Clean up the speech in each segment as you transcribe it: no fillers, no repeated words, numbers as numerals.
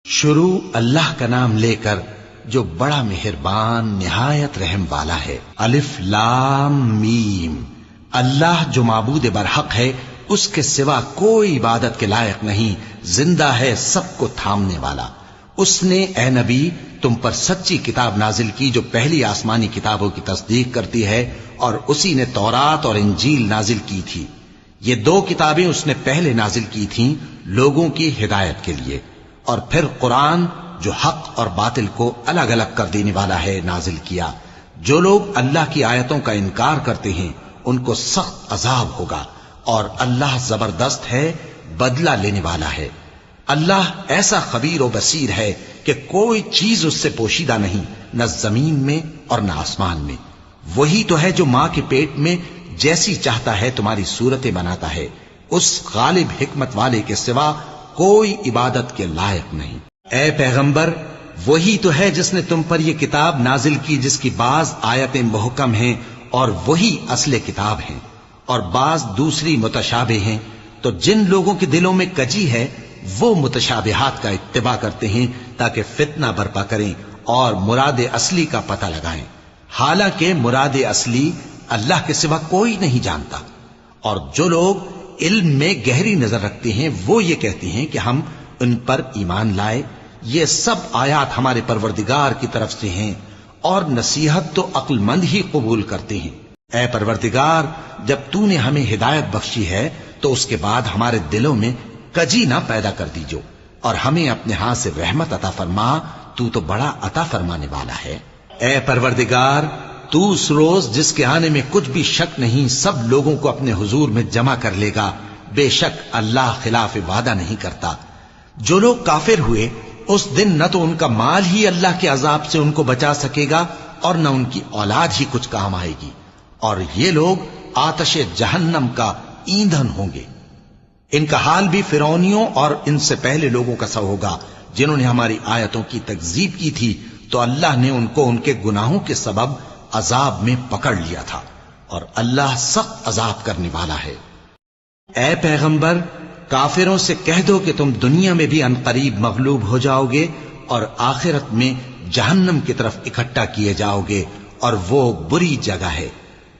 شروع اللہ کا نام لے کر جو بڑا مہربان نہایت رحم والا ہے۔ الف لام میم۔ اللہ جو معبود برحق ہے، اس کے سوا کوئی عبادت کے لائق نہیں، زندہ ہے، سب کو تھامنے والا۔ اس نے اے نبی تم پر سچی کتاب نازل کی جو پہلی آسمانی کتابوں کی تصدیق کرتی ہے، اور اسی نے تورات اور انجیل نازل کی تھی۔ یہ دو کتابیں اس نے پہلے نازل کی تھیں لوگوں کی ہدایت کے لیے، اور پھر قرآن جو حق اور باطل کو الگ الگ کر دینے والا ہے نازل کیا۔ جو لوگ اللہ کی آیتوں کا انکار کرتے ہیں ان کو سخت عذاب ہوگا، اور اللہ زبردست ہے، بدلہ لینے والا ہے۔ اللہ ایسا خبیر و بصیر ہے کہ کوئی چیز اس سے پوشیدہ نہیں، نہ زمین میں اور نہ آسمان میں۔ وہی تو ہے جو ماں کے پیٹ میں جیسی چاہتا ہے تمہاری صورتیں بناتا ہے، اس غالب حکمت والے کے سوا کوئی عبادت کے لائق نہیں۔ اے پیغمبر، وہی تو ہے جس نے تم پر یہ کتاب نازل کی جس کی بعض آیتیں محکم ہیں اور وہی اصل کتاب ہیں، اور بعض دوسری متشابہ ہیں۔ تو جن لوگوں کے دلوں میں کجی ہے وہ متشابہات کا اتباع کرتے ہیں تاکہ فتنہ برپا کریں اور مراد اصلی کا پتہ لگائیں، حالانکہ مراد اصلی اللہ کے سوا کوئی نہیں جانتا۔ اور جو لوگ علم میں گہری نظر رکھتے ہیں وہ یہ کہتے ہیں کہ ہم ان پر ایمان لائے۔ یہ سب آیات ہمارے پروردگار کی طرف سے ہیں، اور نصیحت تو عقل مند ہی قبول کرتے ہیں۔ اے پروردگار، جب تو نے ہمیں ہدایت بخشی ہے تو اس کے بعد ہمارے دلوں میں کجی نہ پیدا کر دیجو، اور ہمیں اپنے ہاتھ سے رحمت عطا فرما، تو بڑا عطا فرمانے والا ہے۔ اے پروردگار، تو اس روز جس کے آنے میں کچھ بھی شک نہیں سب لوگوں کو اپنے حضور میں جمع کر لے گا، بے شک اللہ خلاف وعدہ نہیں کرتا۔ جو لوگ کافر ہوئے اس دن نہ تو ان کا مال ہی اللہ کے عذاب سے ان کو بچا سکے گا اور نہ ان کی اولاد ہی کچھ کام آئے گی، اور یہ لوگ آتش جہنم کا ایندھن ہوں گے۔ ان کا حال بھی فرعونیوں اور ان سے پہلے لوگوں کا سا ہوگا جنہوں نے ہماری آیتوں کی تکذیب کی تھی، تو اللہ نے ان کو ان کے گناہوں کے سبب عذاب میں پکڑ لیا تھا، اور اللہ سخت عذاب کرنے والا ہے۔ اے پیغمبر، کافروں سے کہہ دو کہ تم دنیا میں بھی عنقریب مغلوب ہو جاؤ گے اور آخرت میں جہنم کی طرف اکٹھا کیے جاؤ گے، اور وہ بری جگہ ہے۔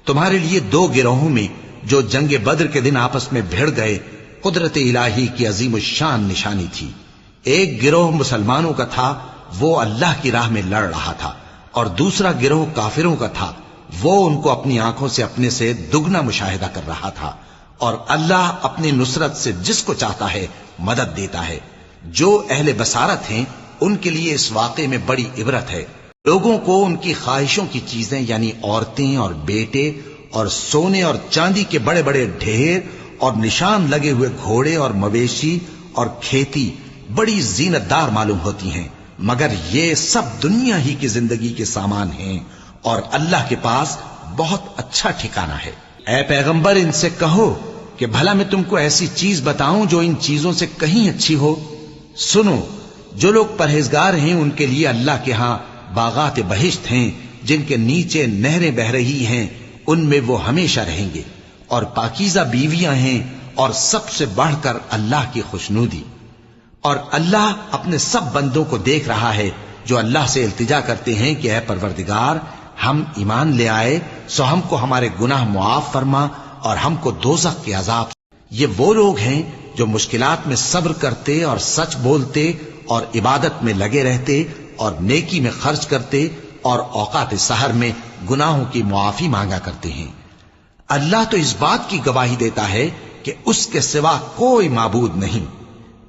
تمہارے لیے دو گروہوں میں جو جنگ بدر کے دن آپس میں بھڑ گئے قدرت الہی کی عظیم الشان نشانی تھی۔ ایک گروہ مسلمانوں کا تھا، وہ اللہ کی راہ میں لڑ رہا تھا، اور دوسرا گروہ کافروں کا تھا، وہ ان کو اپنی آنکھوں سے اپنے سے دگنا مشاہدہ کر رہا تھا۔ اور اللہ اپنی نصرت سے جس کو چاہتا ہے مدد دیتا ہے۔ جو اہل بصارت ہیں ان کے لیے اس واقعے میں بڑی عبرت ہے۔ لوگوں کو ان کی خواہشوں کی چیزیں یعنی عورتیں اور بیٹے اور سونے اور چاندی کے بڑے بڑے ڈھیر اور نشان لگے ہوئے گھوڑے اور مویشی اور کھیتی بڑی زینت دار معلوم ہوتی ہیں، مگر یہ سب دنیا ہی کی زندگی کے سامان ہیں، اور اللہ کے پاس بہت اچھا ٹھکانہ ہے۔ اے پیغمبر، ان سے کہو کہ بھلا میں تم کو ایسی چیز بتاؤں جو ان چیزوں سے کہیں اچھی ہو؟ سنو، جو لوگ پرہیزگار ہیں ان کے لیے اللہ کے ہاں باغات بہشت ہیں جن کے نیچے نہریں بہ رہی ہیں، ان میں وہ ہمیشہ رہیں گے، اور پاکیزہ بیویاں ہیں، اور سب سے بڑھ کر اللہ کی خوشنودی۔ اور اللہ اپنے سب بندوں کو دیکھ رہا ہے جو اللہ سے التجا کرتے ہیں کہ اے پروردگار، ہم ایمان لے آئے سو ہم کو ہمارے گناہ معاف فرما اور ہم کو دوزخ کے عذاب۔ یہ وہ لوگ ہیں جو مشکلات میں صبر کرتے اور سچ بولتے اور عبادت میں لگے رہتے اور نیکی میں خرچ کرتے اور اوقات سحر میں گناہوں کی معافی مانگا کرتے ہیں۔ اللہ تو اس بات کی گواہی دیتا ہے کہ اس کے سوا کوئی معبود نہیں،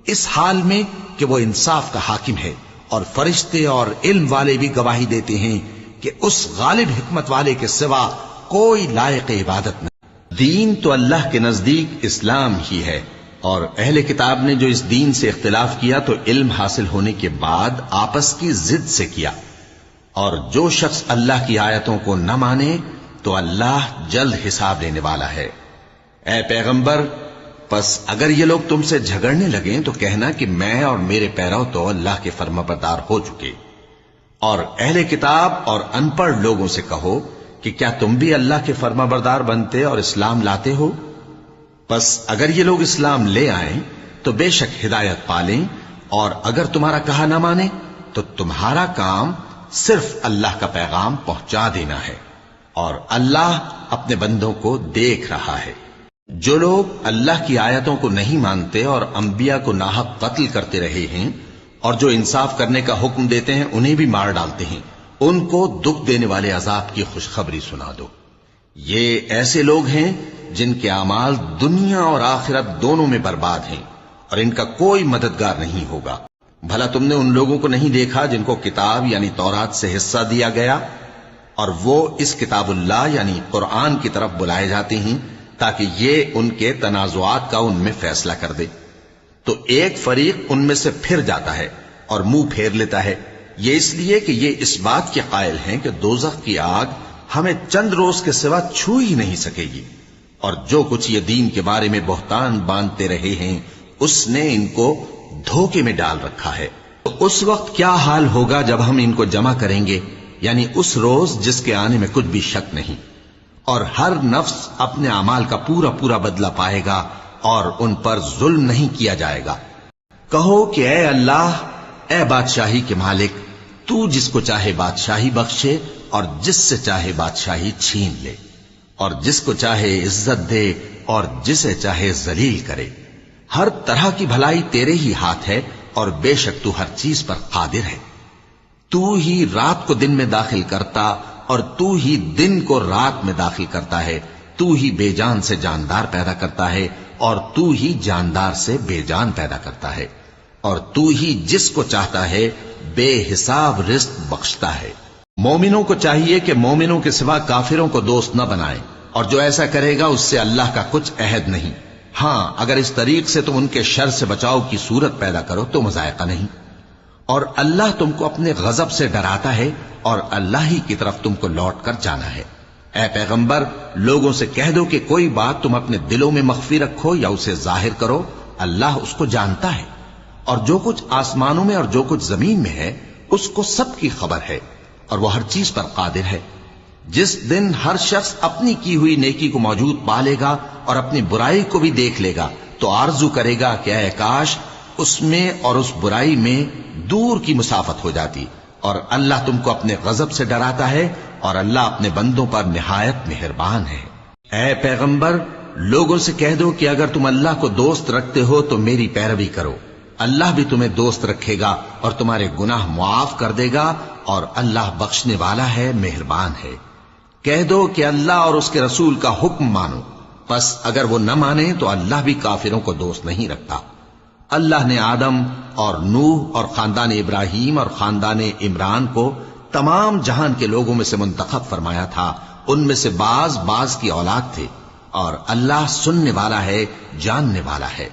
اس حال میں کہ وہ انصاف کا حاکم ہے، اور فرشتے اور علم والے بھی گواہی دیتے ہیں کہ اس غالب حکمت والے کے سوا کوئی لائق عبادت نہیں۔ دین تو اللہ کے نزدیک اسلام ہی ہے، اور اہل کتاب نے جو اس دین سے اختلاف کیا تو علم حاصل ہونے کے بعد آپس کی ضد سے کیا، اور جو شخص اللہ کی آیتوں کو نہ مانے تو اللہ جلد حساب لینے والا ہے۔ اے پیغمبر، پس اگر یہ لوگ تم سے جھگڑنے لگیں تو کہنا کہ میں اور میرے پیرو تو اللہ کے فرمانبردار ہو چکے، اور اہل کتاب اور ان پڑھ لوگوں سے کہو کہ کیا تم بھی اللہ کے فرمانبردار بنتے اور اسلام لاتے ہو؟ پس اگر یہ لوگ اسلام لے آئیں تو بے شک ہدایت پالیں، اور اگر تمہارا کہا نہ مانے تو تمہارا کام صرف اللہ کا پیغام پہنچا دینا ہے، اور اللہ اپنے بندوں کو دیکھ رہا ہے۔ جو لوگ اللہ کی آیتوں کو نہیں مانتے اور انبیاء کو ناحق قتل کرتے رہے ہیں، اور جو انصاف کرنے کا حکم دیتے ہیں انہیں بھی مار ڈالتے ہیں، ان کو دکھ دینے والے عذاب کی خوشخبری سنا دو۔ یہ ایسے لوگ ہیں جن کے اعمال دنیا اور آخرت دونوں میں برباد ہیں، اور ان کا کوئی مددگار نہیں ہوگا۔ بھلا تم نے ان لوگوں کو نہیں دیکھا جن کو کتاب یعنی تورات سے حصہ دیا گیا، اور وہ اس کتاب اللہ یعنی قرآن کی طرف بلائے جاتے ہیں تاکہ یہ ان کے تنازعات کا ان میں فیصلہ کر دے؟ تو ایک فریق ان میں سے پھر جاتا ہے اور منہ پھیر لیتا ہے، یہ اس لیے کہ یہ اس بات کے قائل ہیں کہ دوزخ کی آگ ہمیں چند روز کے سوا چھو ہی نہیں سکے گی، اور جو کچھ یہ دین کے بارے میں بہتان باندھتے رہے ہیں اس نے ان کو دھوکے میں ڈال رکھا ہے۔ تو اس وقت کیا حال ہوگا جب ہم ان کو جمع کریں گے، یعنی اس روز جس کے آنے میں کچھ بھی شک نہیں، اور ہر نفس اپنے اعمال کا پورا پورا بدلہ پائے گا اور ان پر ظلم نہیں کیا جائے گا۔ کہو کہ اے اللہ، اے بادشاہی کے مالک، تو جس کو چاہے بادشاہی بخشے اور جس سے چاہے بادشاہی چھین لے، اور جس کو چاہے عزت دے اور جسے چاہے ذلیل کرے۔ ہر طرح کی بھلائی تیرے ہی ہاتھ ہے، اور بے شک تو ہر چیز پر قادر ہے۔ تو ہی رات کو دن میں داخل کرتا اور تو ہی دن کو رات میں داخل کرتا ہے، تو ہی بے جان سے جاندار پیدا کرتا ہے اور تو ہی جاندار سے بے جان پیدا کرتا ہے، اور تو ہی جس کو چاہتا ہے بے حساب رزق بخشتا ہے۔ مومنوں کو چاہیے کہ مومنوں کے سوا کافروں کو دوست نہ بنائیں، اور جو ایسا کرے گا اس سے اللہ کا کچھ عہد نہیں۔ ہاں، اگر اس طریق سے تم ان کے شر سے بچاؤ کی صورت پیدا کرو تو مذائقہ نہیں۔ اور اللہ تم کو اپنے غضب سے ڈراتا ہے، اور اللہ ہی کی طرف تم کو لوٹ کر جانا ہے۔ اے پیغمبر، لوگوں سے کہہ دو کہ کوئی بات تم اپنے دلوں میں مخفی رکھو یا اسے ظاہر کرو، اللہ اس کو جانتا ہے، اور جو کچھ آسمانوں میں اور جو کچھ زمین میں ہے اس کو سب کی خبر ہے، اور وہ ہر چیز پر قادر ہے۔ جس دن ہر شخص اپنی کی ہوئی نیکی کو موجود پا لے گا اور اپنی برائی کو بھی دیکھ لے گا تو آرزو کرے گا کہ اے کاش اس میں اور اس برائی میں دور کی مسافت ہو جاتی۔ اور اللہ تم کو اپنے غضب سے ڈراتا ہے، اور اللہ اپنے بندوں پر نہایت مہربان ہے۔ اے پیغمبر، لوگوں سے کہہ دو کہ اگر تم اللہ کو دوست رکھتے ہو تو میری پیروی کرو، اللہ بھی تمہیں دوست رکھے گا اور تمہارے گناہ معاف کر دے گا، اور اللہ بخشنے والا ہے، مہربان ہے۔ کہہ دو کہ اللہ اور اس کے رسول کا حکم مانو، پس اگر وہ نہ مانے تو اللہ بھی کافروں کو دوست نہیں رکھتا۔ اللہ نے آدم اور نوح اور خاندان ابراہیم اور خاندان عمران کو تمام جہان کے لوگوں میں سے منتخب فرمایا تھا، ان میں سے بعض بعض کی اولاد تھے، اور اللہ سننے والا ہے، جاننے والا ہے۔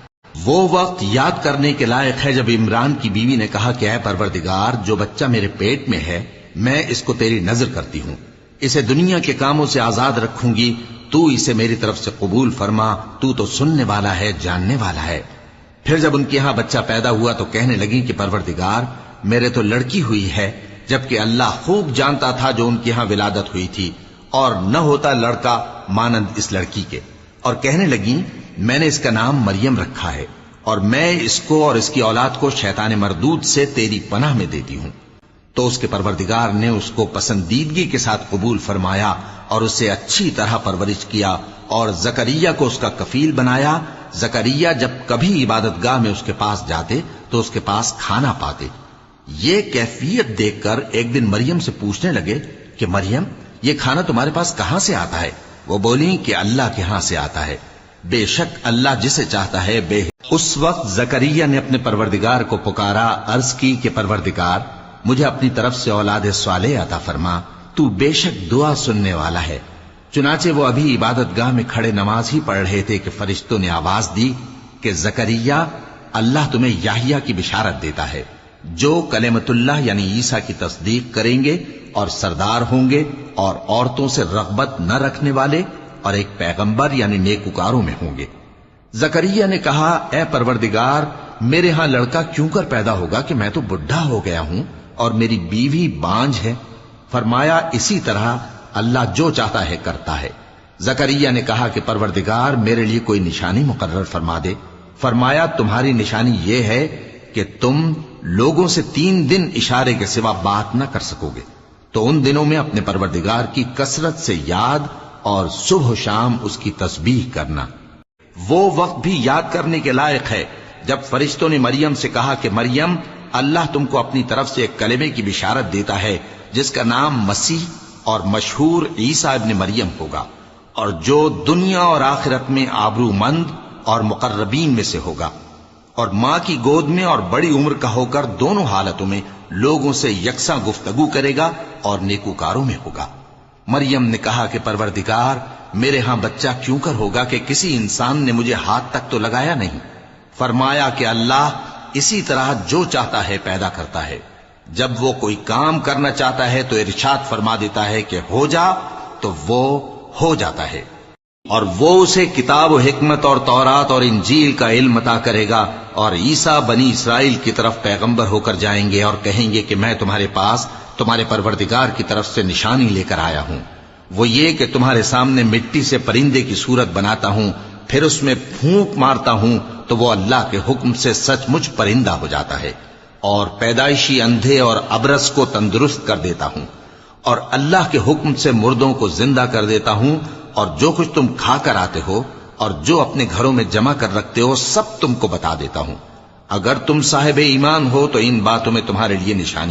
وہ وقت یاد کرنے کے لائق ہے جب عمران کی بیوی نے کہا کہ اے پروردگار، جو بچہ میرے پیٹ میں ہے میں اس کو تیری نذر کرتی ہوں، اسے دنیا کے کاموں سے آزاد رکھوں گی، تو اسے میری طرف سے قبول فرما، تو سننے والا ہے، جاننے والا ہے۔ پھر جب ان کے ہاں بچہ پیدا ہوا تو کہنے لگی کہ پروردگار، میرے تو لڑکی ہوئی ہے، جبکہ اللہ خوب جانتا تھا جو ان کے ہاں ولادت ہوئی تھی، اور نہ ہوتا لڑکا مانند اس لڑکی کے۔ اور کہنے لگی میں نے اس کا نام مریم رکھا ہے، اور میں اس کو اور اس کی اولاد کو شیطان مردود سے تیری پناہ میں دیتی ہوں۔ تو اس کے پروردگار نے اس کو پسندیدگی کے ساتھ قبول فرمایا اور اسے اچھی طرح پرورش کیا، اور زکریا کو اس کا کفیل بنایا۔ زکریا جب کبھی عبادت گاہ میں اس کے پاس جاتے تو اس کے پاس کھانا پاتے۔ یہ کیفیت دیکھ کر ایک دن مریم سے پوچھنے لگے کہ مریم، یہ کھانا تمہارے پاس کہاں سے آتا ہے؟ وہ بولی کہ اللہ کے ہاں سے آتا ہے، بے شک اللہ جسے چاہتا ہے بے۔ اس وقت زکریا نے اپنے پروردگار کو پکارا، عرض کی کہ پروردگار، مجھے اپنی طرف سے اولاد صالح عطا فرما، تو بے شک دعا سننے والا ہے۔ چنانچہ وہ ابھی عبادت گاہ میں کھڑے نماز ہی پڑھ رہے تھے کہ فرشتوں نے آواز دی کہ زکریا، اللہ تمہیں یحییٰ کی بشارت دیتا ہے، جو کلمۃ اللہ یعنی عیسیٰ کی تصدیق کریں گے اور سردار ہوں گے اور عورتوں سے رغبت نہ رکھنے والے اور ایک پیغمبر یعنی نیکوکاروں میں ہوں گے۔ زکریا نے کہا، اے پروردگار، میرے ہاں لڑکا کیوں کر پیدا ہوگا کہ میں تو بڈھا ہو گیا ہوں اور میری بیوی بانجھ ہے؟ فرمایا، اسی طرح اللہ جو چاہتا ہے کرتا ہے۔ زکریا نے کہا کہ پروردگار، میرے لیے کوئی نشانی مقرر فرما دے۔ فرمایا، تمہاری نشانی یہ ہے کہ تم لوگوں سے 3 دن اشارے کے سوا بات نہ کر سکو گے، تو ان دنوں میں اپنے پروردگار کی کثرت سے یاد اور صبح و شام اس کی تسبیح کرنا۔ وہ وقت بھی یاد کرنے کے لائق ہے جب فرشتوں نے مریم سے کہا کہ مریم، اللہ تم کو اپنی طرف سے ایک کلمے کی بشارت دیتا ہے جس کا نام مسیح اور مشہور عیسیٰ ابن مریم ہوگا، اور جو دنیا اور آخرت میں آبرو مند اور مقربین میں سے ہوگا، اور ماں کی گود میں اور بڑی عمر کا ہو کر دونوں حالتوں میں لوگوں سے یکساں گفتگو کرے گا اور نیکوکاروں میں ہوگا۔ مریم نے کہا کہ پروردگار، میرے ہاں بچہ کیوں کر ہوگا کہ کسی انسان نے مجھے ہاتھ تک تو لگایا نہیں۔ فرمایا کہ اللہ اسی طرح جو چاہتا ہے پیدا کرتا ہے، جب وہ کوئی کام کرنا چاہتا ہے تو ارشاد فرما دیتا ہے کہ ہو جا، تو وہ ہو جاتا ہے۔ اور وہ اسے کتاب و حکمت اور تورات اور انجیل کا علم عطا کرے گا، اور عیسیٰ بنی اسرائیل کی طرف پیغمبر ہو کر جائیں گے اور کہیں گے کہ میں تمہارے پاس تمہارے پروردگار کی طرف سے نشانی لے کر آیا ہوں، وہ یہ کہ تمہارے سامنے مٹی سے پرندے کی صورت بناتا ہوں، پھر اس میں پھونک مارتا ہوں تو وہ اللہ کے حکم سے سچ مچ پرندہ ہو جاتا ہے، اور پیدائشی اندھے اور ابرص کو تندرست کر دیتا ہوں، اور اللہ کے حکم سے مردوں کو زندہ کر دیتا ہوں، اور جو کچھ تم کھا کر آتے ہو اور جو اپنے گھروں میں جمع کر رکھتے ہو سب تم کو بتا دیتا ہوں۔ اگر تم صاحب ایمان ہو تو ان باتوں میں تمہارے لیے نشانی